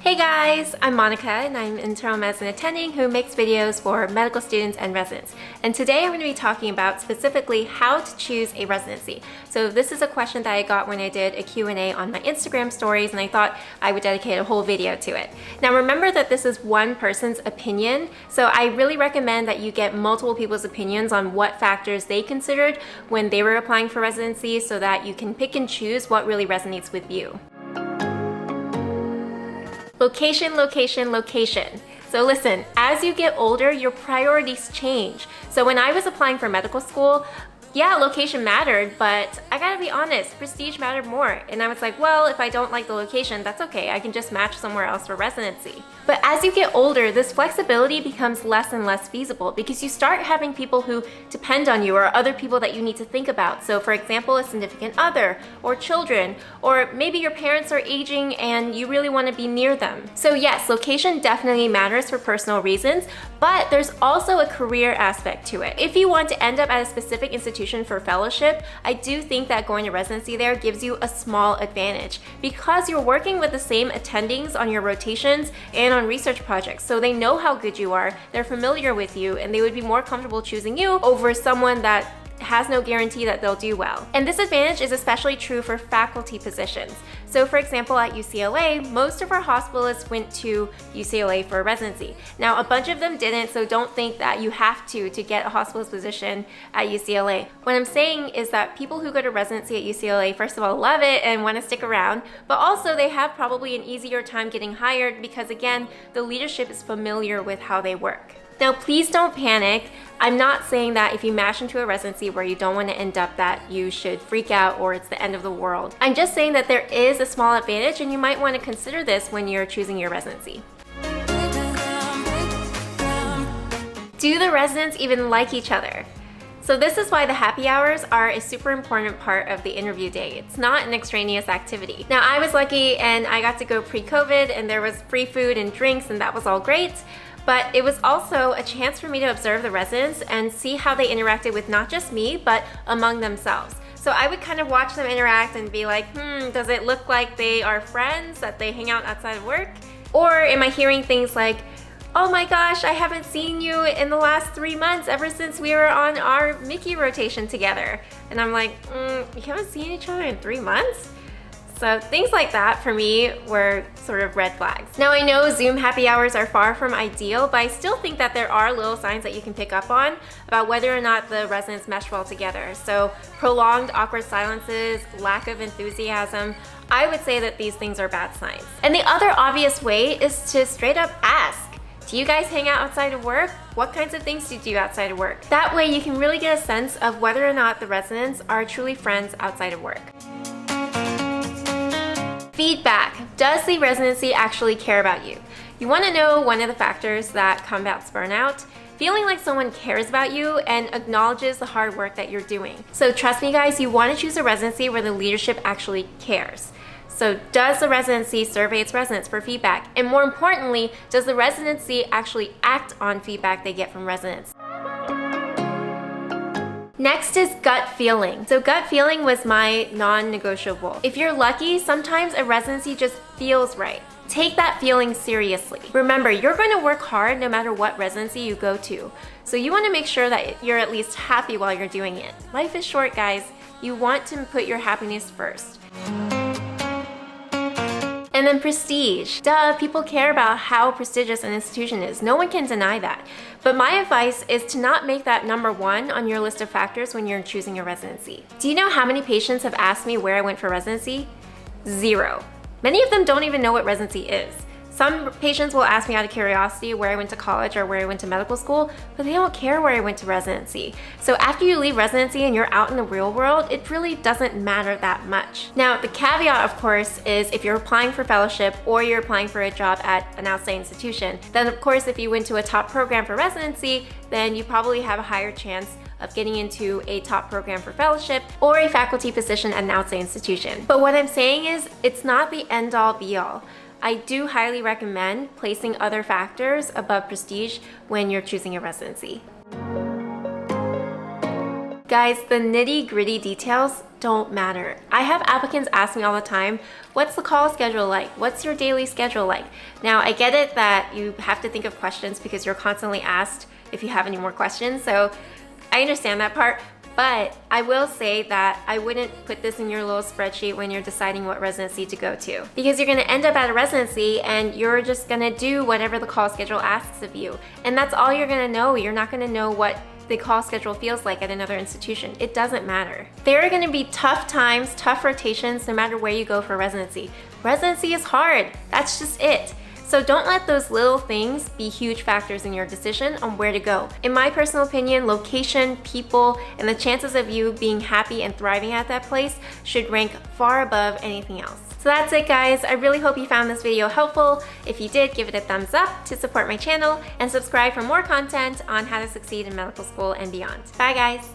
Hey guys, I'm Monica and I'm an internal medicine attending who makes videos for medical students and residents. And today I'm going to be talking about specifically how to choose a residency. So this is a question that I got when I did a Q&A on my Instagram stories, and I thought I would dedicate a whole video to it. Now remember that this is one person's opinion, so I really recommend that you get multiple people's opinions on what factors they considered when they were applying for residency so that you can pick and choose what really resonates with you. Location, location, location. So listen, as you get older, your priorities change. So when I was applying for medical school, yeah, location mattered, but I gotta be honest, prestige mattered more. And I was like, well, if I don't like the location, that's okay. I can just match somewhere else for residency. But as you get older, this flexibility becomes less and less feasible because you start having people who depend on you or other people that you need to think about. So for example, a significant other or children, or maybe your parents are aging and you really want to be near them. So yes, location definitely matters for personal reasons, but there's also a career aspect to it. If you want to end up at a specific institution for fellowship, I do think that going to residency there gives you a small advantage because you're working with the same attendings on your rotations and on research projects, so they know how good you are, they're familiar with you, and they would be more comfortable choosing you over someone that has no guarantee that they'll do well. And this advantage is especially true for faculty positions. So for example, at UCLA, most of our hospitalists went to UCLA for a residency. Now, a bunch of them didn't, so don't think that you have to get a hospitalist position at UCLA. What I'm saying is that people who go to residency at UCLA, first of all, love it and want to stick around, but also they have probably an easier time getting hired because again, the leadership is familiar with how they work. Now, please don't panic. I'm not saying that if you match into a residency where you don't want to end up that you should freak out or it's the end of the world. I'm just saying that there is a small advantage and you might want to consider this when you're choosing your residency. Do the residents even like each other? So this is why the happy hours are a super important part of the interview day. It's not an extraneous activity. Now, I was lucky and I got to go pre-COVID and there was free food and drinks and that was all great. But it was also a chance for me to observe the residents and see how they interacted with not just me, but among themselves. So I would kind of watch them interact and be like, does it look like they are friends, that they hang out outside of work? Or am I hearing things like, oh my gosh, I haven't seen you in the last 3 months ever since we were on our Mickey rotation together. And I'm like, you haven't seen each other in 3 months? So things like that for me were sort of red flags. Now I know Zoom happy hours are far from ideal, but I still think that there are little signs that you can pick up on about whether or not the residents mesh well together. So prolonged awkward silences, lack of enthusiasm, I would say that these things are bad signs. And the other obvious way is to straight up ask. Do you guys hang out outside of work? What kinds of things do you do outside of work? That way you can really get a sense of whether or not the residents are truly friends outside of work. Feedback. Does the residency actually care about you? You want to know one of the factors that combats burnout? Feeling like someone cares about you and acknowledges the hard work that you're doing. So trust me guys, you want to choose a residency where the leadership actually cares. So does the residency survey its residents for feedback? And more importantly, does the residency actually act on feedback they get from residents? Next is gut feeling. So gut feeling was my non-negotiable. If you're lucky, sometimes a residency just feels right. Take that feeling seriously. Remember, you're going to work hard no matter what residency you go to. So you want to make sure that you're at least happy while you're doing it. Life is short, guys. You want to put your happiness first. And then prestige. Duh, people care about how prestigious an institution is. No one can deny that. But my advice is to not make that number one on your list of factors when you're choosing a residency. Do you know how many patients have asked me where I went for residency? 0. Many of them don't even know what residency is. Some patients will ask me out of curiosity where I went to college or where I went to medical school, but they don't care where I went to residency. So after you leave residency and you're out in the real world, it really doesn't matter that much. Now, the caveat, of course, is if you're applying for fellowship or you're applying for a job at an outside institution, then of course, if you went to a top program for residency, then you probably have a higher chance of getting into a top program for fellowship or a faculty position at an outside institution. But what I'm saying is, it's not the end-all be-all. I do highly recommend placing other factors above prestige when you're choosing a residency. Guys, the nitty-gritty details don't matter. I have applicants ask me all the time, what's the call schedule like? What's your daily schedule like? Now, I get it that you have to think of questions because you're constantly asked if you have any more questions, so I understand that part, but I will say that I wouldn't put this in your little spreadsheet when you're deciding what residency to go to, because you're gonna end up at a residency and you're just gonna do whatever the call schedule asks of you. And that's all you're gonna know. You're not gonna know what the call schedule feels like at another institution. It doesn't matter. There are gonna be tough times, tough rotations, no matter where you go for residency. Residency is hard, that's just it. So don't let those little things be huge factors in your decision on where to go. In my personal opinion, location, people, and the chances of you being happy and thriving at that place should rank far above anything else. So that's it, guys. I really hope you found this video helpful. If you did, give it a thumbs up to support my channel and subscribe for more content on how to succeed in medical school and beyond. Bye, guys.